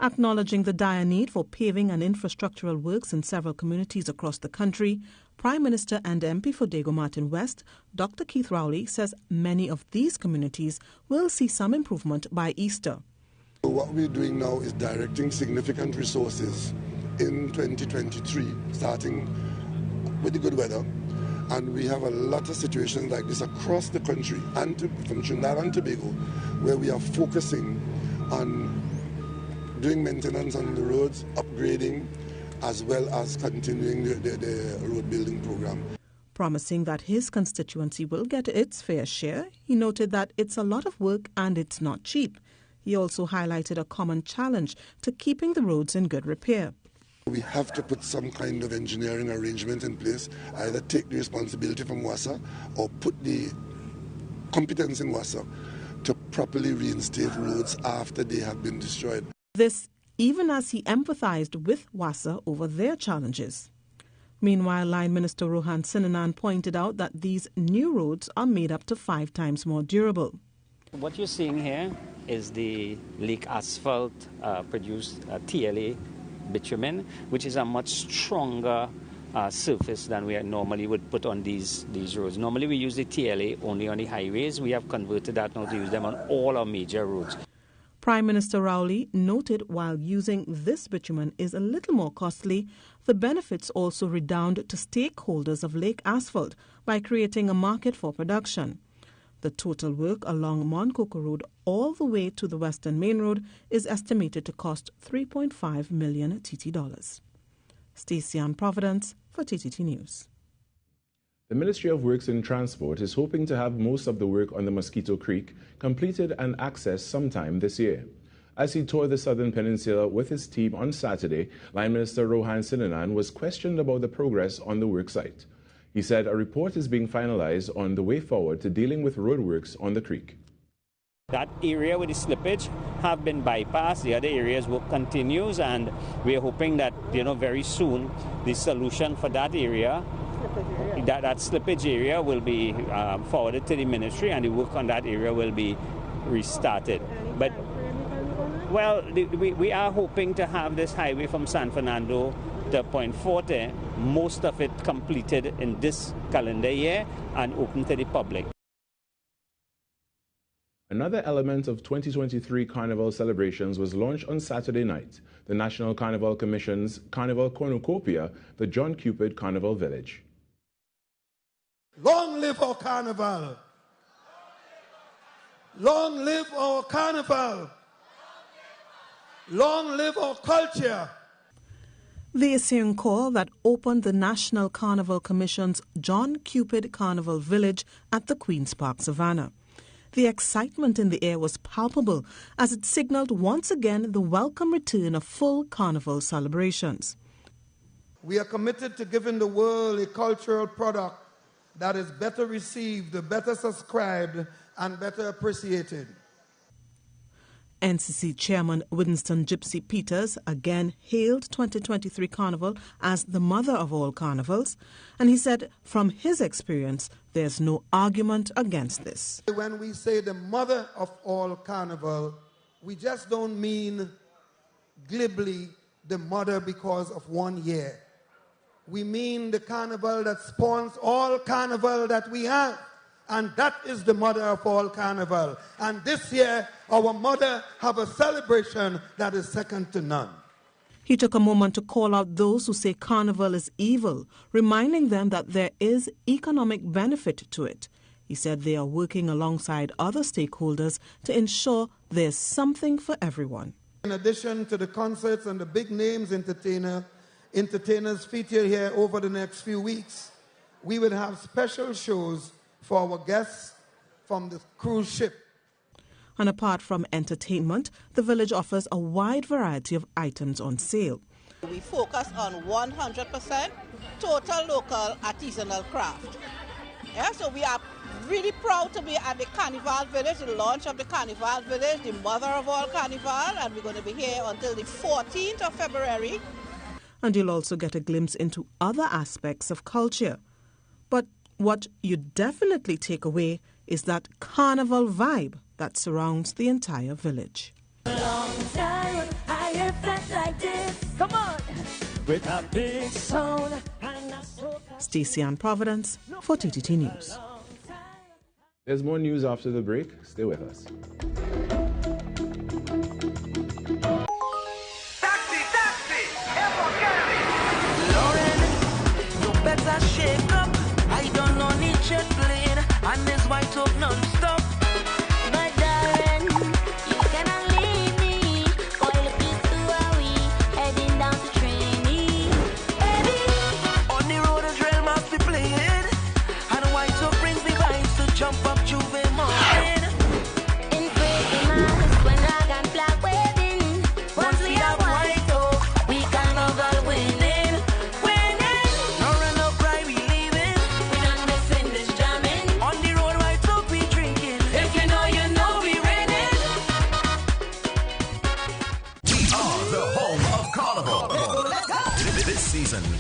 Acknowledging the dire need for paving and infrastructural works in several communities across the country, Prime Minister and MP for Dago Martin West, Dr. Keith Rowley, says many of these communities will see some improvement by Easter. What we're doing now is directing significant resources in 2023, starting with the good weather. And we have a lot of situations like this across the country, and from Trinidad and Tobago, where we are focusing on doing maintenance on the roads, upgrading, as well as continuing the road building program. Promising that his constituency will get its fair share, he noted that it's a lot of work and it's not cheap. He also highlighted a common challenge to keeping the roads in good repair. We have to put some kind of engineering arrangement in place, either take the responsibility from WASA or put the competence in WASA to properly reinstate roads after they have been destroyed. This even as he empathized with WASA over their challenges. Meanwhile, Line Minister Rohan Sinanan pointed out that these new roads are made up to 5 times more durable. What you're seeing here is the Lake Asphalt produced TLA bitumen, which is a much stronger surface than we normally would put on these roads. Normally we use the TLA only on the highways. We have converted that now to use them on all our major roads. Prime Minister Rowley noted while using this bitumen is a little more costly, the benefits also redound to stakeholders of Lake Asphalt by creating a market for production. The total work along Moncoko Road all the way to the Western Main Road is estimated to cost $3.5 million TT dollars. Stacey Ann Providence for TTT News. The Ministry of Works and Transport is hoping to have most of the work on the Mosquito Creek completed and accessed sometime this year. As he toured the Southern Peninsula with his team on Saturday, Line Minister Rohan Sinanan was questioned about the progress on the work site. He said a report is being finalized on the way forward to dealing with roadworks on the creek. That area with the slippage have been bypassed. The other areas work continues, and we're hoping that very soon the solution for that area, that slippage area, will be forwarded to the ministry, and the work on that area will be restarted. But well, we are hoping to have this highway from San Fernando to Point Forte, most of it completed in this calendar year and open to the public. Another element of 2023 Carnival celebrations was launched on Saturday night, the National Carnival Commission's Carnival Cornucopia, the John Cupid Carnival Village. Long live our carnival! Long live our carnival! Long live our culture! The Assyrian call that opened the National Carnival Commission's John Cupid Carnival Village at the Queen's Park Savannah. The excitement in the air was palpable as it signaled once again the welcome return of full carnival celebrations. We are committed to giving the world a cultural product that is better received, better subscribed, and better appreciated. NCC Chairman Winston Gypsy Peters again hailed 2023 Carnival as the mother of all carnivals, and he said from his experience there's no argument against this. When we say the mother of all carnival, we just don't mean glibly the mother because of 1 year. We mean the carnival that spawns all carnival that we have. And that is the mother of all carnival. And this year, our mother have a celebration that is second to none. He took a moment to call out those who say carnival is evil, reminding them that there is economic benefit to it. He said they are working alongside other stakeholders to ensure there's something for everyone. In addition to the concerts and the big names entertainers featured here over the next few weeks, we will have special shows for our guests from the cruise ship. And apart from entertainment, the village offers a wide variety of items on sale. We focus on 100% total local artisanal craft. Yeah, so we are really proud to be at the Carnival Village, the launch of the Carnival Village, the mother of all carnival, and we're going to be here until the 14th of February. And you'll also get a glimpse into other aspects of culture. But what you definitely take away is that carnival vibe that surrounds the entire village. Long time I quick. Stacey Ann Providence for TTT News. There's more news after the break. Stay with us. Better shake up. I don't know need jet plane and this white up non-stop. But darling, you cannot leave me. Oil is too hurry, heading down to trainee. Baby, on the road a drill must be playing, and white up brings me vibes to jump up Juve morning. In Christmas, when rag and flag waving, once we have white up, we can all winning.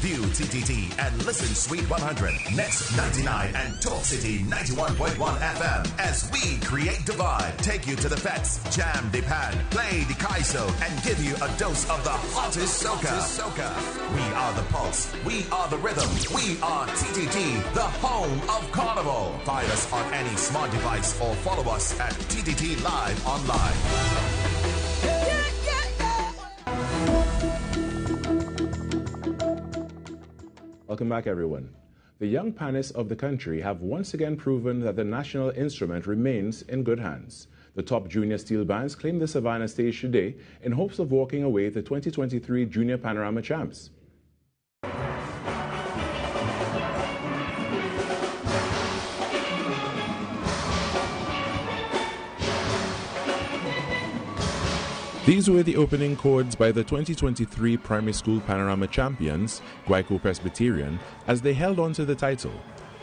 View TTT and listen Sweet 100, Next 99 and Talk City 91.1 FM as we create the vibe, take you to the fets, jam the pan, play the kaiso and give you a dose of the hottest soca. We are the pulse, we are the rhythm, we are TTT, the home of Carnival. Find us on any smart device or follow us at TTT Live online. Welcome back, everyone. The young panists of the country have once again proven that the national instrument remains in good hands. The top junior steel bands claim the Savannah stage today in hopes of walking away the 2023 Junior Panorama champs. These were the opening chords by the 2023 Primary School Panorama champions, Guayco Presbyterian, as they held on to the title,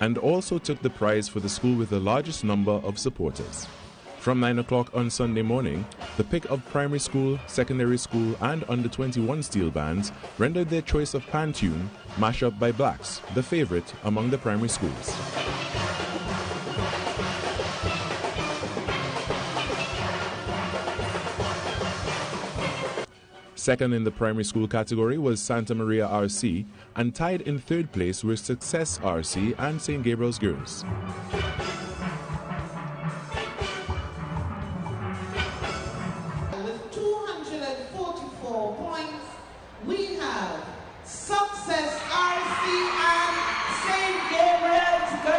and also took the prize for the school with the largest number of supporters. From 9 o'clock on Sunday morning, the pick of primary school, secondary school, and under-21 steel bands rendered their choice of pan tune, Mashup by Blacks, the favorite among the primary schools. Second in the primary school category was Santa Maria RC, and tied in third place were Success RC and St. Gabriel's Girls. With 244 points, we have Success RC and St. Gabriel's Girls.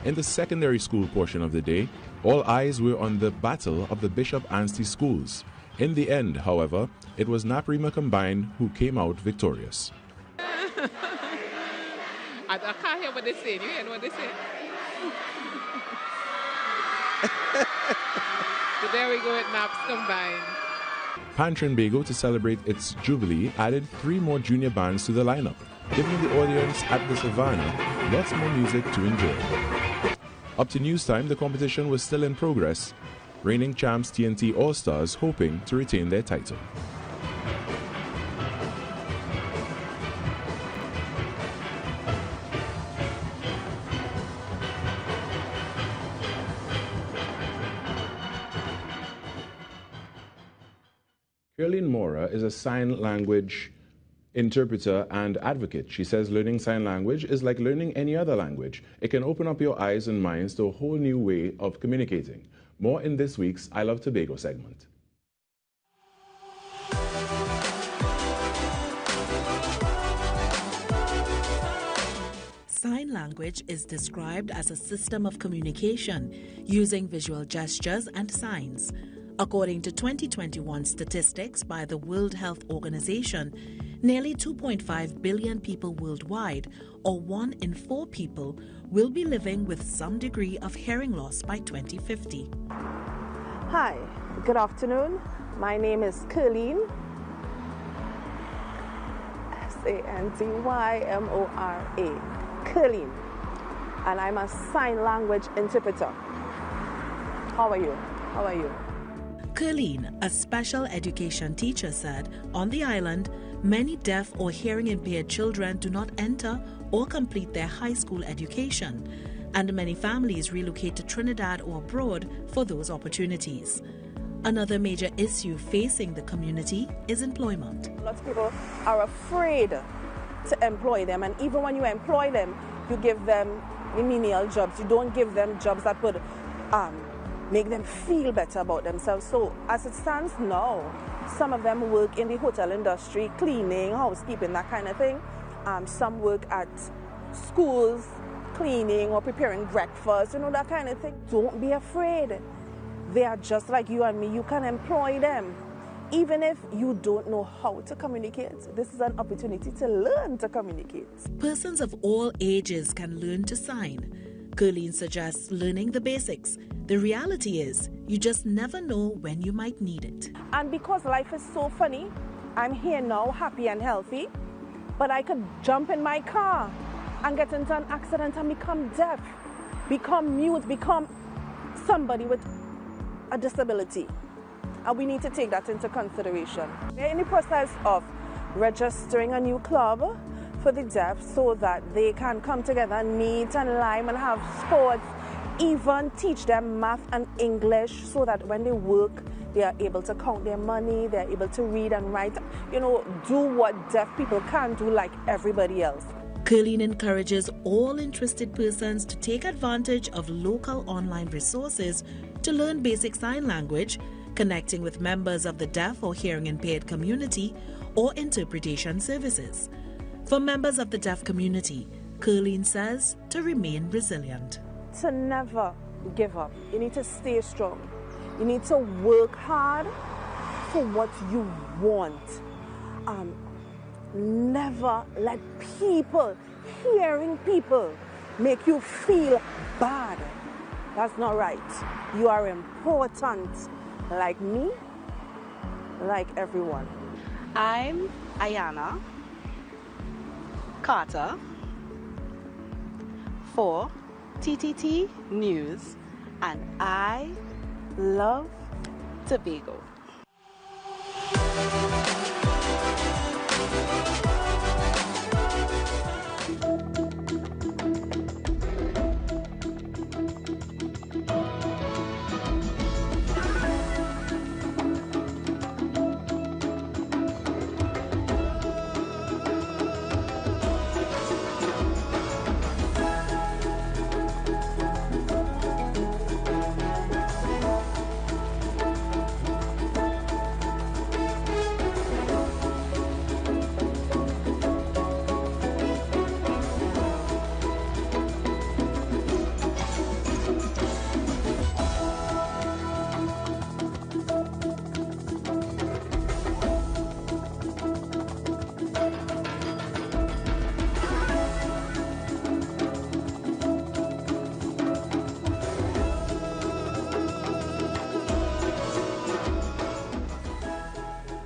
In the secondary school portion of the day, all eyes were on the battle of the Bishop Anstey schools. In the end, however, it was Naparima Combined who came out victorious. I can't hear what they say. Do you hear what they say? So there we go with Naps Combined. Pantrinbago, to celebrate its jubilee, added 3 more junior bands to the lineup, giving the audience at the Savannah lots more music to enjoy. Up to news time, the competition was still in progress, reigning champs TNT All-Stars hoping to retain their title. Caroline Mora is a sign language interpreter and advocate. She says learning sign language is like learning any other language. It can open up your eyes and minds to a whole new way of communicating. More in this week's I Love Tobago segment. Sign language is described as a system of communication using visual gestures and signs. According to 2021 statistics by the World Health Organization, nearly 2.5 billion people worldwide, or 1 in 4 people, will be living with some degree of hearing loss by 2050. Hi, good afternoon. My name is Caroline, Santymora, Caroline, and I'm a sign language interpreter. How are you? How are you? Caroline, a special education teacher, said on the island, many deaf or hearing impaired children do not enter or complete their high school education, and many families relocate to Trinidad or abroad for those opportunities. Another major issue facing the community is employment. Lots of people are afraid to employ them, and even when you employ them, you give them menial jobs. You don't give them jobs that would make them feel better about themselves. So as it stands now, some of them work in the hotel industry, cleaning, housekeeping, that kind of thing. Some work at schools, cleaning or preparing breakfast, that kind of thing. Don't be afraid. They are just like you and me. You can employ them. Even if you don't know how to communicate, this is an opportunity to learn to communicate. Persons of all ages can learn to sign. Curleen suggests learning the basics. The reality is, you just never know when you might need it. And because life is so funny, I'm here now, happy and healthy, but I could jump in my car and get into an accident and become deaf, become mute, become somebody with a disability. And we need to take that into consideration. We're in the process of registering a new club for the deaf so that they can come together and meet and lime and have sports, even teach them math and English so that when they work, they are able to count their money, they are able to read and write, do what deaf people can do like everybody else. Curleen encourages all interested persons to take advantage of local online resources to learn basic sign language, connecting with members of the deaf or hearing impaired community, or interpretation services. For members of the deaf community, Curleen says to remain resilient. To never give up. You need to stay strong. You need to work hard for what you want. Never let hearing people, make you feel bad. That's not right. You are important, like me, like everyone. I'm Ayana Carter for TTT News, and I love Tobago.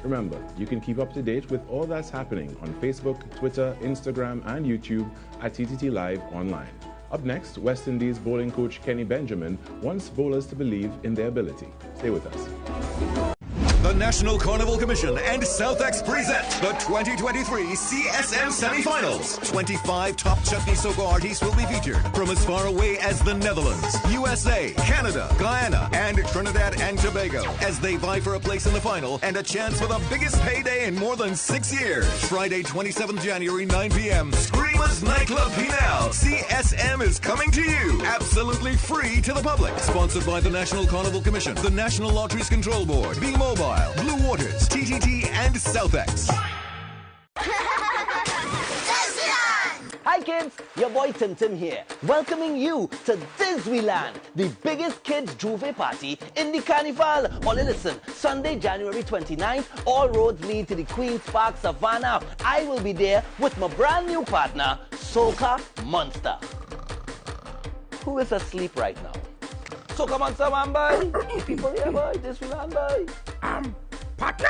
Remember, you can keep up to date with all that's happening on Facebook, Twitter, Instagram, and YouTube at TTT Live Online. Up next, West Indies bowling coach Kenny Benjamin wants bowlers to believe in their ability. Stay with us. The National Carnival Commission and Southex present the 2023 CSM Semi-Finals. 25 top chutney soca artists will be featured from as far away as the Netherlands, USA, Canada, Guyana, and Trinidad and Tobago as they vie for a place in the final and a chance for the biggest payday in more than 6 years. Friday, 27th January, 9 p.m. Screamers Nightclub Pinal. CSM is coming to you. Absolutely free to the public. Sponsored by the National Carnival Commission, the National Lotteries Control Board, B-Mobile, Blue Waters, TTT, and Southex. Hi kids, your boy Tim Tim here, welcoming you to Disneyland, the biggest kids' Juve party in the Carnival. Only listen, Sunday, January 29th, all roads lead to the Queen's Park Savannah. I will be there with my brand new partner, Soca Monster. Who is asleep right now? Soca Monster, man, boy. People here, boy. Disneyland, boy. Partner,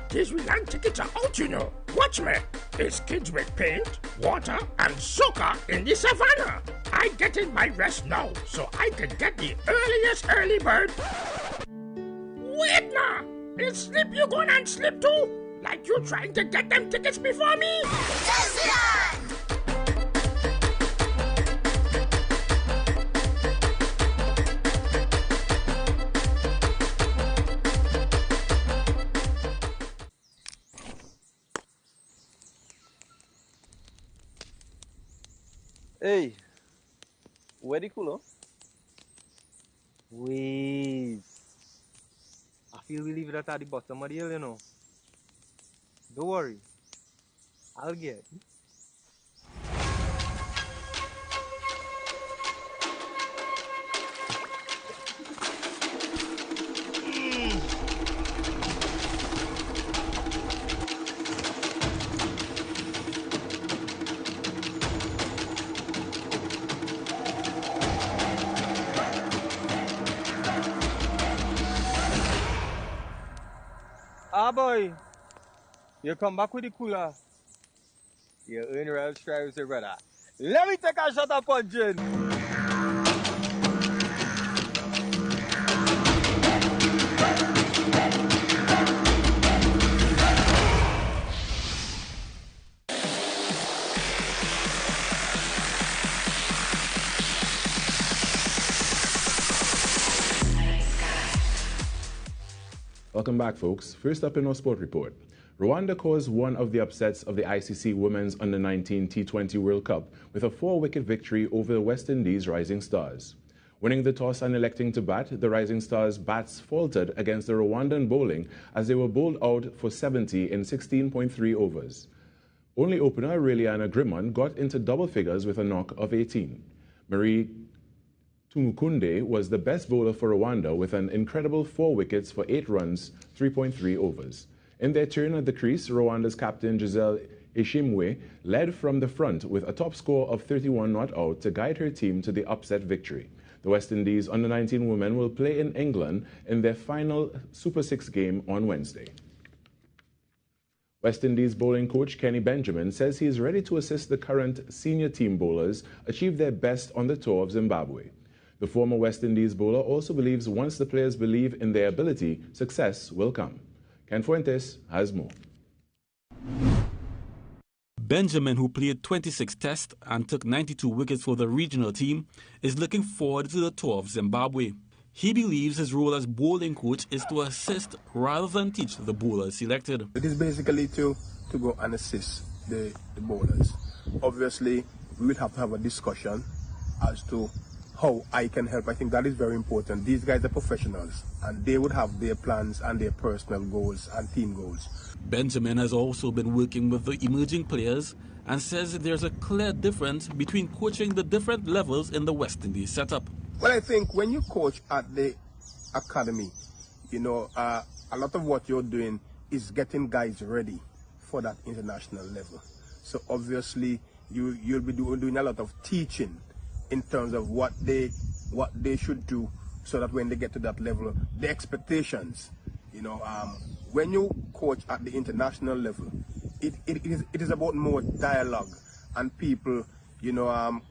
Disneyland tickets are out, you know. Watch me. It's kids with paint, water, and soca in the savannah. I get in my rest now, so I can get the earliest early bird. Wait now. Is Slip you going and Slip too? Like you trying to get them tickets before me? Disneyland! Hey, where the cooler? Wait. I feel we leave it at the bottom of the hill, you know. Don't worry. I'll get it. Ah, boy. You come back with the cooler. You earn real stripes, brother. Let me take a shot of punching. Welcome back, folks. First up in our sport report. Rwanda caused one of the upsets of the ICC Women's Under-19 T20 World Cup with a 4-wicket victory over the West Indies Rising Stars. Winning the toss and electing to bat, the Rising Stars bats faltered against the Rwandan bowling as they were bowled out for 70 in 16.3 overs. Only opener Reliana Grimond got into double figures with a knock of 18. Marie Tumukunde was the best bowler for Rwanda with an incredible 4 wickets for 8 runs, 3.3 overs. In their turn at the crease, Rwanda's captain Giselle Ishimwe led from the front with a top score of 31 not out to guide her team to the upset victory. The West Indies Under-19 women will play in England in their final Super 6 game on Wednesday. West Indies bowling coach Kenny Benjamin says he is ready to assist the current senior team bowlers achieve their best on the tour of Zimbabwe. The former West Indies bowler also believes once the players believe in their ability, success will come. Ken Fuentes has more. Benjamin, who played 26 tests and took 92 wickets for the regional team, is looking forward to the tour of Zimbabwe. He believes his role as bowling coach is to assist rather than teach the bowlers selected. It is basically to go and assist the bowlers. Obviously, we will have to have a discussion as to how I can help. I think that is very important. These guys are professionals and they would have their plans and their personal goals and team goals. Benjamin has also been working with the emerging players and says there's a clear difference between coaching the different levels in the West Indies setup. Well, I think when you coach at the academy, a lot of what you're doing is getting guys ready for that international level. So obviously you'll be doing a lot of teaching in terms of what they should do so that when they get to that level, the expectations, when you coach at the international level, it is about more dialogue and people,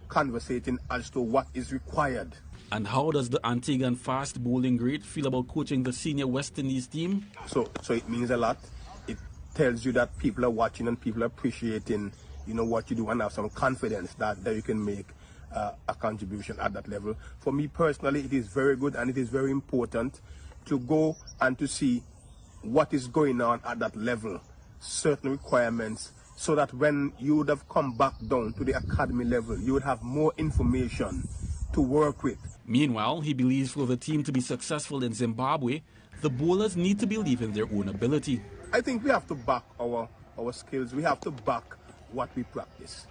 conversating as to what is required. And how does the Antiguan fast bowling great feel about coaching the senior West Indies team? So it means a lot. It tells you that people are watching and people are appreciating, what you do and have some confidence that you can make a contribution at that level. For me personally, it is very good and it is very important to go and to see what is going on at that level, certain requirements, so that when you would have come back down to the academy level, you would have more information to work with. Meanwhile, he believes for the team to be successful in Zimbabwe, the bowlers need to believe in their own ability. I think we have to back our skills. We have to back what we practice.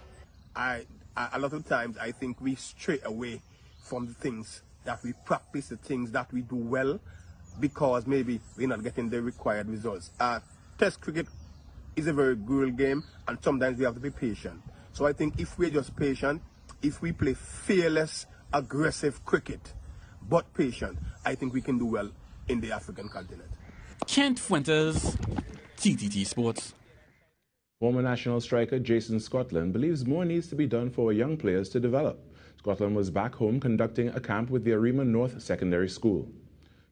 A lot of times I think we stray away from the things that we practice, the things that we do well, because maybe we're not getting the required results. Test cricket is a very grueling game and sometimes we have to be patient. So I think if we're just patient, if we play fearless, aggressive cricket, but patient, I think we can do well in the African continent. Kent Fuentes, TTT Sports. Former national striker Jason Scotland believes more needs to be done for young players to develop. Scotland was back home conducting a camp with the Arima North Secondary School.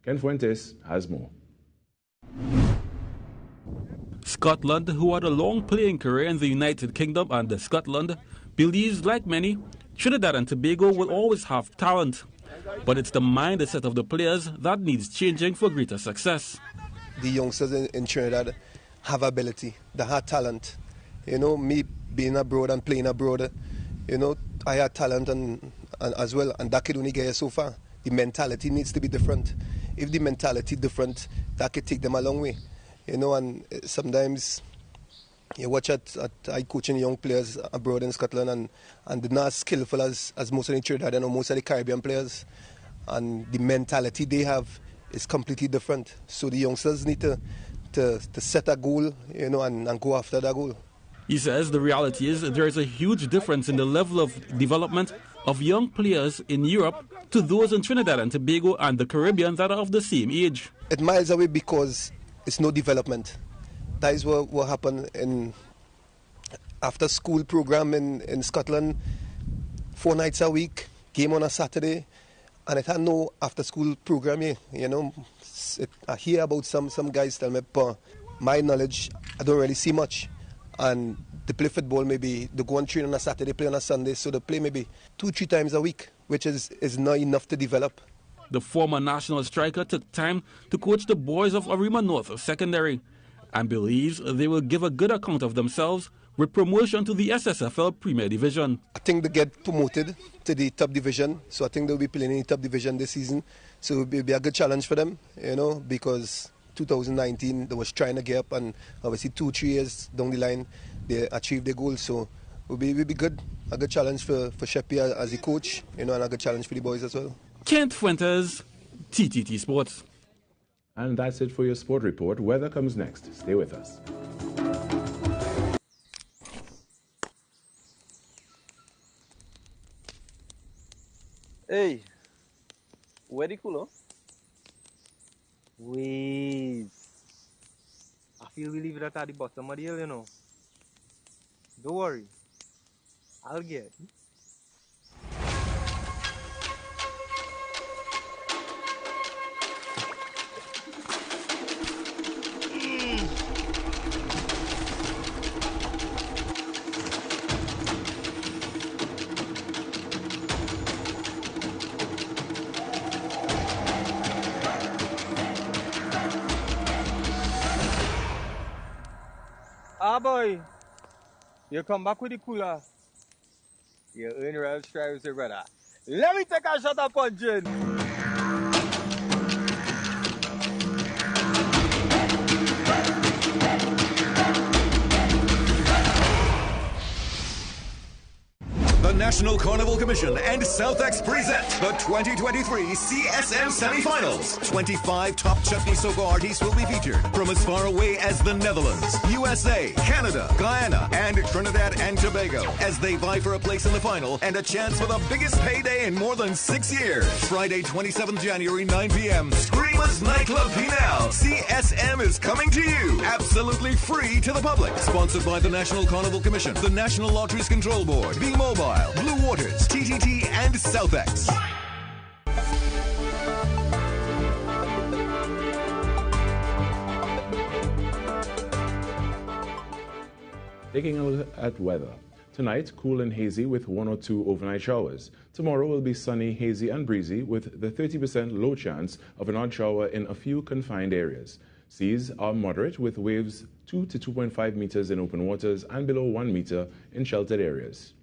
Ken Fuentes has more. Scotland, who had a long playing career in the United Kingdom and Scotland, believes, like many, Trinidad and Tobago will always have talent. But it's the mindset of the players that needs changing for greater success. The youngsters in Trinidad have ability, they have talent. Me being abroad and playing abroad, I had talent and as well, and that could only get you so far. The mentality needs to be different. If the mentality different, that could take them a long way. You know, and sometimes you watch I coaching young players abroad in Scotland, and they're not as skillful as most of the Trinidadian or most of the Caribbean players. And the mentality they have is completely different. So the youngsters need to set a goal, you know, and go after that goal. He says the reality is there is a huge difference in the level of development of young players in Europe to those in Trinidad and Tobago and the Caribbean that are of the same age. It miles away because it's no development. That is what happened in after school program in Scotland, 4 nights a week, game on a Saturday, and it had no after school program here. You know, I hear about some guys tell me, but my knowledge, I don't really see much. And they play football maybe, they go and train on a Saturday, play on a Sunday, so they play maybe 2-3 times a week, which is not enough to develop. The former national striker took time to coach the boys of Arima North Secondary and believes they will give a good account of themselves with promotion to the SSFL Premier Division. I think they get promoted to the top division, so I think they'll be playing in the top division this season. So it will be a good challenge for them, you know, because 2019 they was trying to get up, and obviously 2-3 years down the line they achieved their goal. So it will be good, a good challenge for Sheppy as a coach, you know, and a good challenge for the boys as well. Kent Fuentes, TTT Sports. And that's it for your sport report. Weather comes next. Stay with us. Hey, where the cooler? Wait. I feel we leave it at the bottom of the hill, you know. Don't worry. I'll get it. Ah, boy. You come back with the cooler. You earn real stripes, brother. Let me take a shot of punching. The National Carnival Commission and Southex present the 2023 CSM Semifinals. 25 top chutney soca artists will be featured from as far away as the Netherlands, USA, Canada, Guyana, and Trinidad and Tobago as they vie for a place in the final and a chance for the biggest payday in more than 6 years. Friday, 27th January, 9 p.m. Screamers Nightclub Pinal. CSM is coming to you. Absolutely free to the public. Sponsored by the National Carnival Commission, the National Lotteries Control Board, B-Mobile, Blue Waters, TTT, and Southex. Taking a look at weather. Tonight, cool and hazy with 1 or 2 overnight showers. Tomorrow will be sunny, hazy, and breezy with the 30% low chance of an odd shower in a few confined areas. Seas are moderate with waves 2 to 2.5 meters in open waters and below 1 meter in sheltered areas.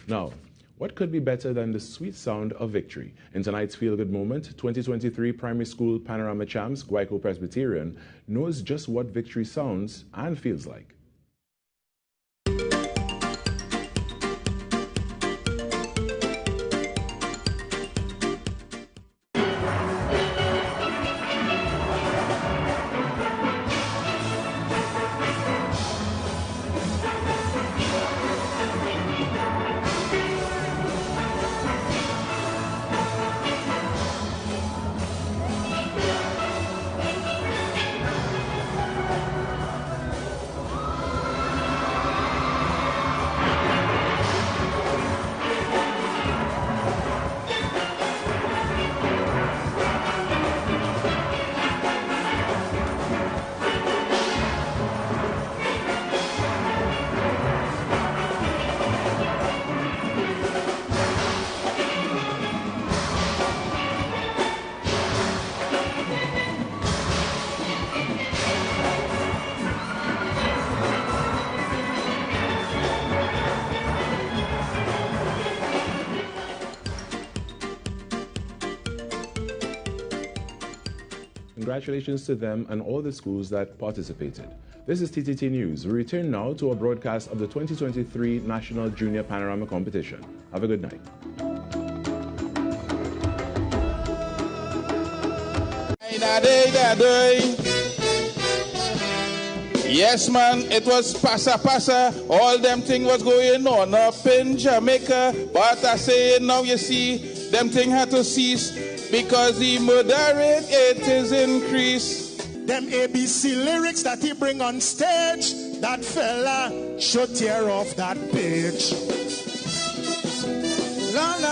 Now, what could be better than the sweet sound of victory? In tonight's Feel Good Moment, 2023 Primary School Panorama Champs, Guayco Presbyterian, knows just what victory sounds and feels like. Congratulations to them and all the schools that participated. This is TTT News. We return now to a broadcast of the 2023 National Junior Panorama Competition. Have a good night. Yes, man, it was passa. All them thing was going on up in Jamaica. But I say now, you see, them thing had to cease because the murder rate, it is increased. Them ABC lyrics that he bring on stage, that fella should tear off that page. La, la.